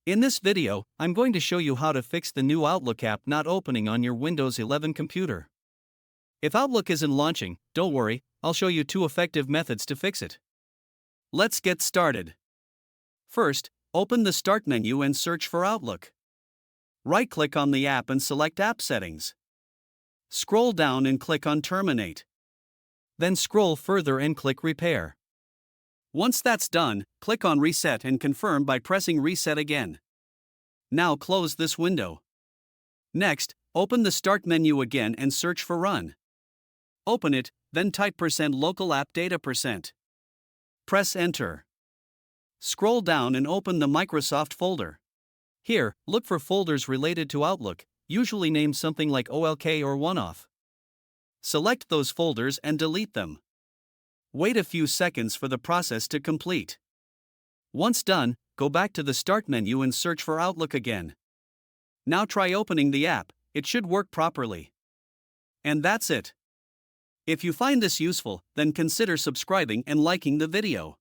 In this video, I'm going to show you how to fix the new Outlook app not opening on your Windows 11 computer. If Outlook isn't launching, don't worry, I'll show you two effective methods to fix it. Let's get started. First, open the Start menu and search for Outlook. Right-click on the app and select App Settings. Scroll down and click on Terminate. Then scroll further and click Repair. Once that's done, click on Reset and confirm by pressing Reset again. Now close this window. Next, open the Start menu again and search for Run. Open it, then type %local app data %. Press Enter. Scroll down and open the Microsoft folder. Here, look for folders related to Outlook, usually named something like OLK or OneOff. Select those folders and delete them. Wait a few seconds for the process to complete. Once done, go back to the Start menu and search for Outlook again. Now try opening the app, it should work properly. And that's it. If you find this useful, then consider subscribing and liking the video.